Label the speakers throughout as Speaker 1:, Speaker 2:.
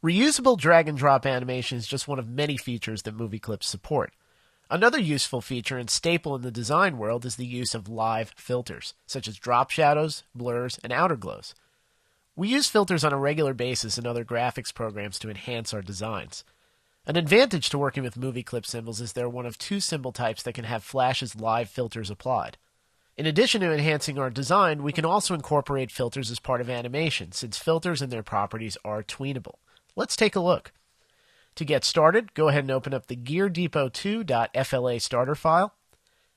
Speaker 1: Reusable drag and drop animation is just one of many features that movie clips support. Another useful feature and staple in the design world is the use of live filters, such as drop shadows, blurs, and outer glows. We use filters on a regular basis in other graphics programs to enhance our designs. An advantage to working with movie clip symbols is they're one of two symbol types that can have Flash's live filters applied. In addition to enhancing our design, we can also incorporate filters as part of animation, since filters and their properties are tweenable. Let's take a look. To get started, go ahead and open up the GearDepot2.fla starter file.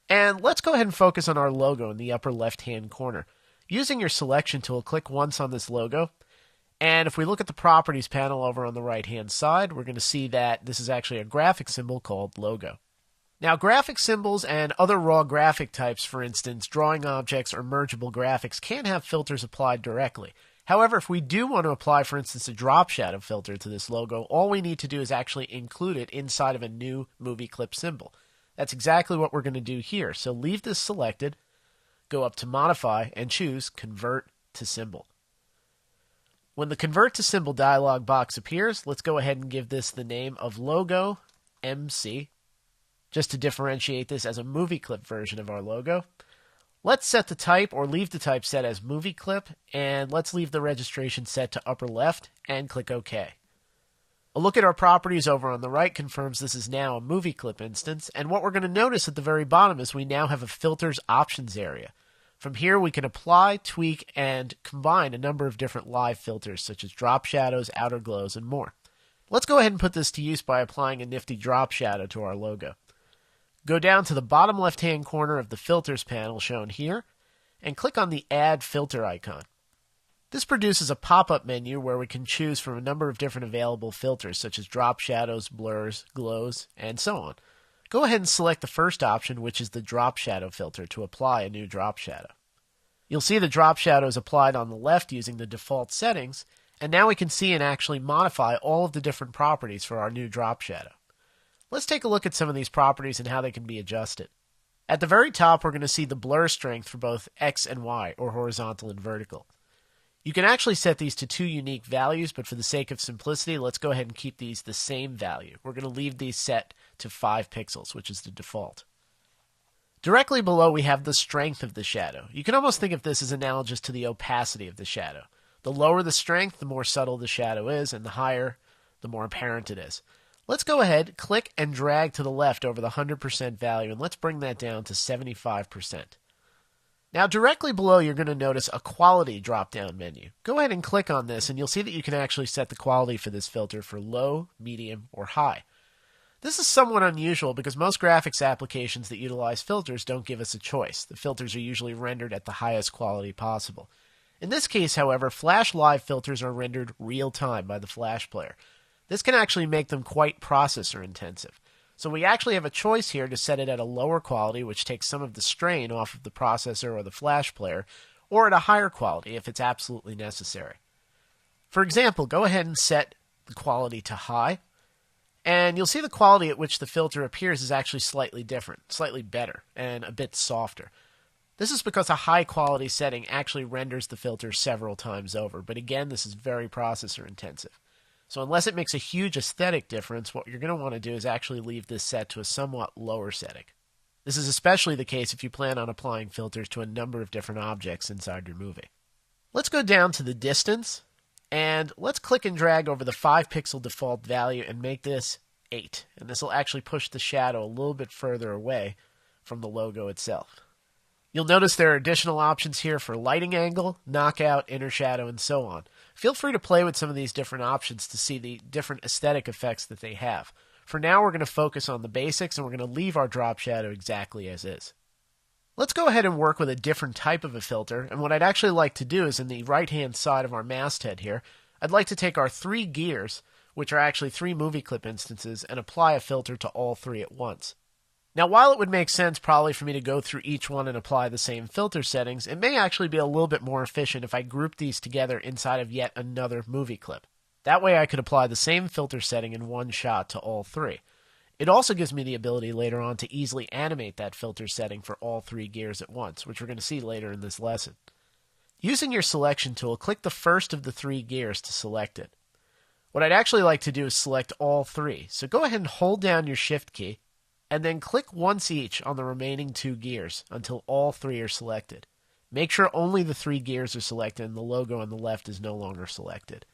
Speaker 1: And let's go ahead and focus on our logo in the upper left-hand corner. Using your selection tool, click once on this logo. And if we look at the properties panel over on the right-hand side, we're going to see that this is actually a graphic symbol called logo. Now, graphic symbols and other raw graphic types, for instance, drawing objects or mergeable graphics, can have filters applied directly. However, if we do want to apply, for instance, a drop shadow filter to this logo, all we need to do is actually include it inside of a new movie clip symbol. That's exactly what we're going to do here. So leave this selected, go up to Modify, and choose Convert to Symbol. When the Convert to Symbol dialog box appears, let's go ahead and give this the name of Logo MC, just to differentiate this as a movie clip version of our logo. Let's set the type or leave the type set as movie clip, and let's leave the registration set to upper left and click OK. A look at our properties over on the right confirms this is now a movie clip instance, and what we're going to notice at the very bottom is we now have a filters options area. From here we can apply, tweak, and combine a number of different live filters such as drop shadows, outer glows, and more. Let's go ahead and put this to use by applying a nifty drop shadow to our logo. Go down to the bottom left-hand corner of the Filters panel shown here, and click on the Add Filter icon. This produces a pop-up menu where we can choose from a number of different available filters, such as drop shadows, blurs, glows, and so on. Go ahead and select the first option, which is the Drop Shadow filter, to apply a new drop shadow. You'll see the drop shadow is applied on the left using the default settings, and now we can see and actually modify all of the different properties for our new drop shadow. Let's take a look at some of these properties and how they can be adjusted. At the very top, we're going to see the blur strength for both X and Y, or horizontal and vertical. You can actually set these to two unique values, but for the sake of simplicity, let's go ahead and keep these the same value. We're going to leave these set to 5 pixels, which is the default. Directly below, we have the strength of the shadow. You can almost think of this as analogous to the opacity of the shadow. The lower the strength, the more subtle the shadow is, and the higher, the more apparent it is. Let's go ahead, click and drag to the left over the 100% value, and let's bring that down to 75%. Now, directly below, you're going to notice a quality drop-down menu. Go ahead and click on this, and you'll see that you can actually set the quality for this filter for low, medium, or high. This is somewhat unusual because most graphics applications that utilize filters don't give us a choice. The filters are usually rendered at the highest quality possible. In this case, however, Flash Live filters are rendered real-time by the Flash player. This can actually make them quite processor intensive. So we actually have a choice here to set it at a lower quality, which takes some of the strain off of the processor or the Flash player, or at a higher quality if it's absolutely necessary. For example, go ahead and set the quality to high, and you'll see the quality at which the filter appears is actually slightly different, slightly better, and a bit softer. This is because a high quality setting actually renders the filter several times over, but again, this is very processor intensive. So unless it makes a huge aesthetic difference, what you're going to want to do is actually leave this set to a somewhat lower setting. This is especially the case if you plan on applying filters to a number of different objects inside your movie. Let's go down to the distance, and let's click and drag over the 5 pixel default value and make this 8. And this will actually push the shadow a little bit further away from the logo itself. You'll notice there are additional options here for lighting angle, knockout, inner shadow, and so on. Feel free to play with some of these different options to see the different aesthetic effects that they have. For now, we're going to focus on the basics, and we're going to leave our drop shadow exactly as is. Let's go ahead and work with a different type of a filter, and what I'd actually like to do is in the right-hand side of our masthead here, I'd like to take our 3 gears, which are actually 3 movie clip instances, and apply a filter to all 3 at once. Now, while it would make sense probably for me to go through each one and apply the same filter settings, it may actually be a little bit more efficient if I group these together inside of yet another movie clip. That way I could apply the same filter setting in one shot to all 3. It also gives me the ability later on to easily animate that filter setting for all 3 gears at once, which we're going to see later in this lesson. Using your selection tool, click the first of the 3 gears to select it. What I'd actually like to do is select all three. So go ahead and hold down your Shift key, and then click once each on the remaining two gears until all three are selected. Make sure only the three gears are selected and the logo on the left is no longer selected.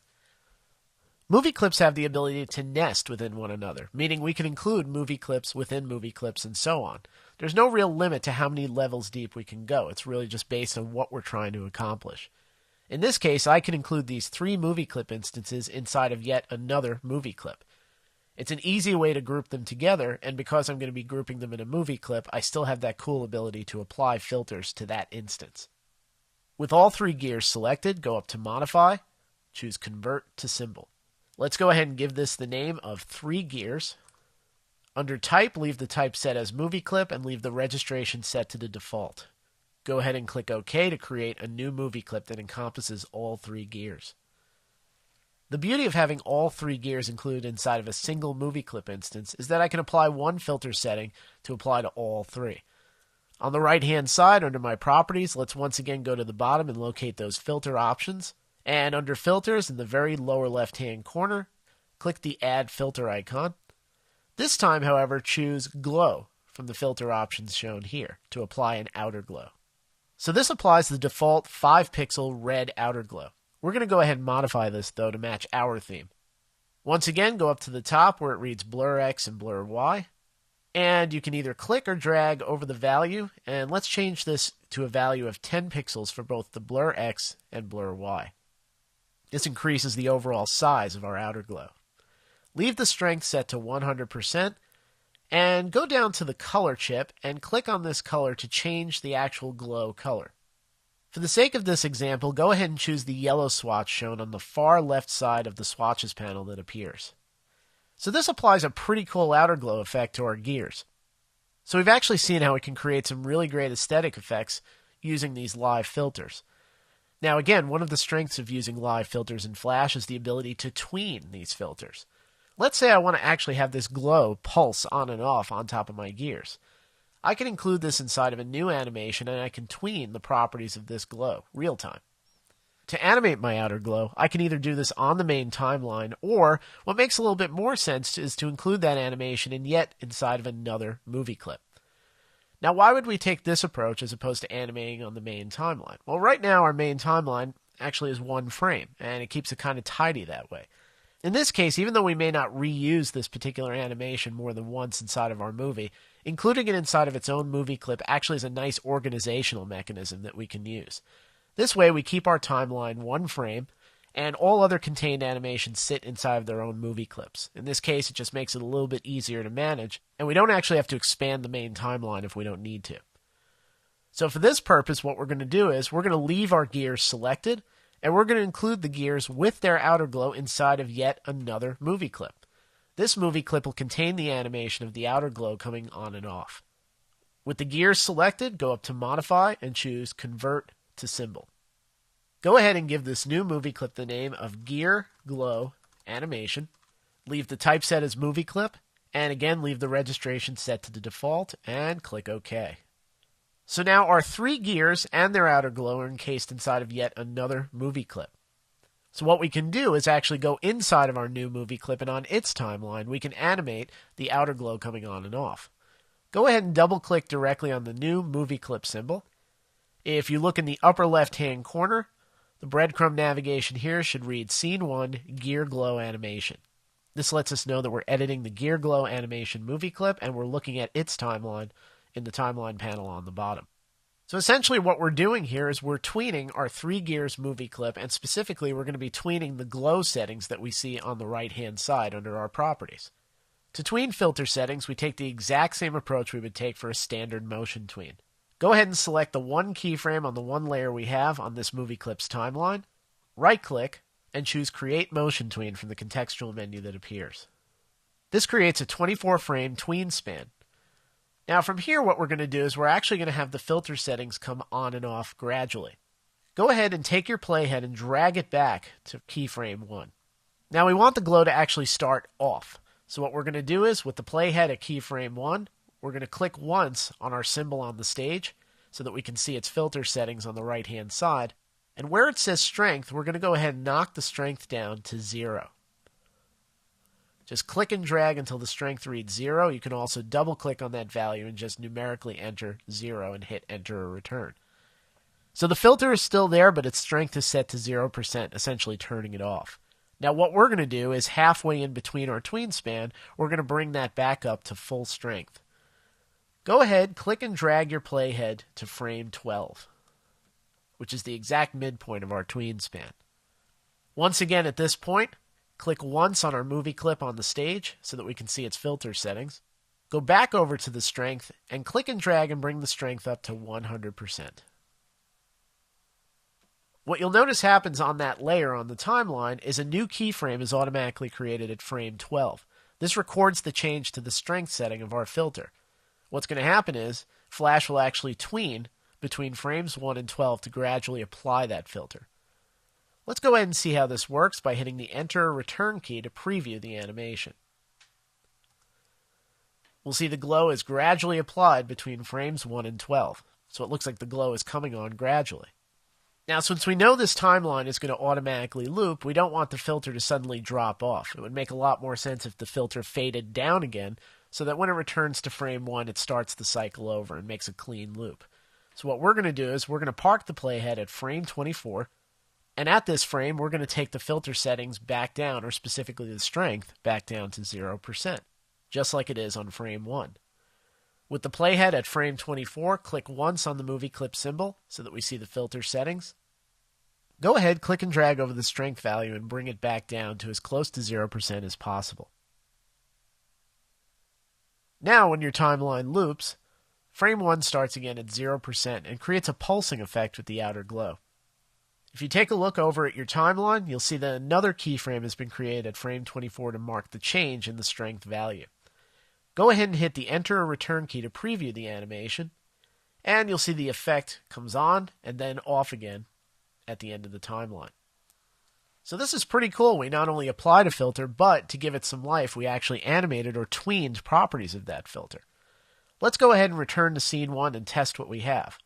Speaker 1: Movie clips have the ability to nest within one another, meaning we can include movie clips within movie clips and so on. There's no real limit to how many levels deep we can go. It's really just based on what we're trying to accomplish. In this case, I can include these three movie clip instances inside of yet another movie clip. It's an easy way to group them together, and because I'm going to be grouping them in a movie clip, I still have that cool ability to apply filters to that instance. With all three gears selected, go up to Modify, choose Convert to Symbol. Let's go ahead and give this the name of 3 gears. Under Type, leave the type set as movie clip and leave the registration set to the default. Go ahead and click OK to create a new movie clip that encompasses all 3 gears. The beauty of having all 3 gears included inside of a single movie clip instance is that I can apply one filter setting to apply to all 3. On the right-hand side, under my properties, let's once again go to the bottom and locate those filter options. And under Filters, in the very lower left-hand corner, click the Add Filter icon. This time, however, choose Glow from the filter options shown here to apply an outer glow. So this applies the default 5-pixel red outer glow. We're going to go ahead and modify this, though, to match our theme. Once again, go up to the top where it reads Blur X and Blur Y. And you can either click or drag over the value, and let's change this to a value of 10 pixels for both the Blur X and Blur Y. This increases the overall size of our outer glow. Leave the strength set to 100%, and go down to the color chip and click on this color to change the actual glow color. For the sake of this example, go ahead and choose the yellow swatch shown on the far left side of the swatches panel that appears. So this applies a pretty cool outer glow effect to our gears. So we've actually seen how we can create some really great aesthetic effects using these live filters. Now again, one of the strengths of using live filters in Flash is the ability to tween these filters. Let's say I want to actually have this glow pulse on and off on top of my gears. I can include this inside of a new animation and I can tween the properties of this glow real time. To animate my outer glow, I can either do this on the main timeline, or what makes a little bit more sense is to include that animation and yet inside of another movie clip. Now, why would we take this approach as opposed to animating on the main timeline? Well, right now our main timeline actually is 1 frame, and it keeps it kind of tidy that way. In this case, even though we may not reuse this particular animation more than once inside of our movie, including it inside of its own movie clip actually is a nice organizational mechanism that we can use. This way, we keep our timeline 1 frame, and all other contained animations sit inside of their own movie clips. In this case, it just makes it a little bit easier to manage, and we don't actually have to expand the main timeline if we don't need to. So for this purpose, what we're going to do is we're going to leave our gears selected, and we're going to include the gears with their outer glow inside of yet another movie clip. This movie clip will contain the animation of the outer glow coming on and off. With the gears selected, go up to Modify and choose Convert to Symbol. Go ahead and give this new movie clip the name of Gear Glow Animation. Leave the typeset as movie clip, and again leave the registration set to the default, and click OK. So now our 3 gears and their outer glow are encased inside of yet another movie clip. So what we can do is actually go inside of our new movie clip, and on its timeline we can animate the outer glow coming on and off. Go ahead and double click directly on the new movie clip symbol. If you look in the upper left hand corner, the breadcrumb navigation here should read Scene 1 Gear Glow Animation. This lets us know that we're editing the Gear Glow Animation movie clip and we're looking at its timeline in the timeline panel on the bottom. So essentially what we're doing here is we're tweening our 3 gears movie clip, and specifically we're going to be tweening the glow settings that we see on the right hand side under our properties. To tween filter settings, we take the exact same approach we would take for a standard motion tween. Go ahead and select the 1 keyframe on the 1 layer we have on this movie clip's timeline, right-click, and choose Create Motion Tween from the contextual menu that appears. This creates a 24-frame tween span. Now from here, what we're going to do is we're actually going to have the filter settings come on and off gradually. Go ahead and take your playhead and drag it back to keyframe 1. Now we want the glow to actually start off. So what we're going to do is, with the playhead at keyframe 1, we're going to click once on our symbol on the stage so that we can see its filter settings on the right-hand side. And where it says strength, we're going to go ahead and knock the strength down to 0. Just click and drag until the strength reads 0. You can also double click on that value and just numerically enter 0 and hit enter or return. So the filter is still there, but its strength is set to 0%, essentially turning it off. Now what we're going to do is halfway in between our tween span, we're going to bring that back up to full strength. Go ahead, click and drag your playhead to frame 12, which is the exact midpoint of our tween span. Once again at this point, click once on our movie clip on the stage so that we can see its filter settings. Go back over to the strength and click and drag and bring the strength up to 100%. What you'll notice happens on that layer on the timeline is a new keyframe is automatically created at frame 12. This records the change to the strength setting of our filter. What's going to happen is Flash will actually tween between frames 1 and 12 to gradually apply that filter. Let's go ahead and see how this works by hitting the Enter or Return key to preview the animation. We'll see the glow is gradually applied between frames 1 and 12, so it looks like the glow is coming on gradually. Now, since we know this timeline is going to automatically loop, we don't want the filter to suddenly drop off. It would make a lot more sense if the filter faded down again, so that when it returns to frame 1, it starts the cycle over and makes a clean loop. So what we're going to do is we're going to park the playhead at frame 24, and at this frame, we're going to take the filter settings back down, or specifically the strength, back down to 0%, just like it is on frame 1. With the playhead at frame 24, click once on the movie clip symbol so that we see the filter settings. Go ahead, click and drag over the strength value and bring it back down to as close to 0% as possible. Now, when your timeline loops, frame 1 starts again at 0% and creates a pulsing effect with the outer glow. If you take a look over at your timeline, you'll see that another keyframe has been created at frame 24 to mark the change in the strength value. Go ahead and hit the Enter or Return key to preview the animation, and you'll see the effect comes on and then off again at the end of the timeline. So this is pretty cool. We not only applied a filter, but to give it some life, we actually animated or tweened properties of that filter. Let's go ahead and return to Scene 1 and test what we have.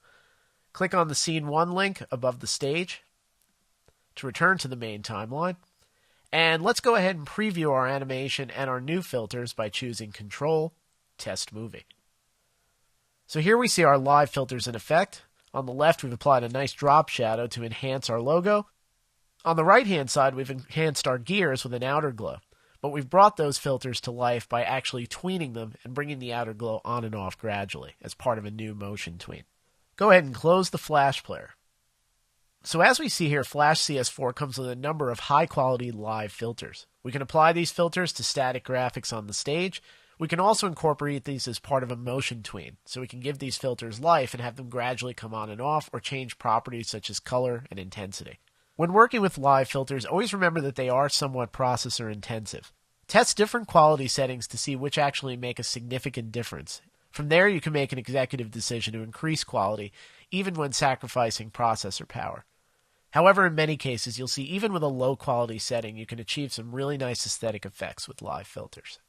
Speaker 1: Click on the Scene 1 link above the stage to return to the main timeline. And let's go ahead and preview our animation and our new filters by choosing Control, Test Movie. So here we see our live filters in effect. On the left, we've applied a nice drop shadow to enhance our logo. On the right-hand side, we've enhanced our gears with an outer glow. But we've brought those filters to life by actually tweening them and bringing the outer glow on and off gradually as part of a new motion tween. Go ahead and close the Flash player. So as we see here, Flash CS4 comes with a number of high-quality live filters. We can apply these filters to static graphics on the stage. We can also incorporate these as part of a motion tween, so we can give these filters life and have them gradually come on and off or change properties such as color and intensity. When working with live filters, always remember that they are somewhat processor intensive. Test different quality settings to see which actually make a significant difference. From there, you can make an executive decision to increase quality, even when sacrificing processor power. However, in many cases, you'll see even with a low quality setting, you can achieve some really nice aesthetic effects with live filters.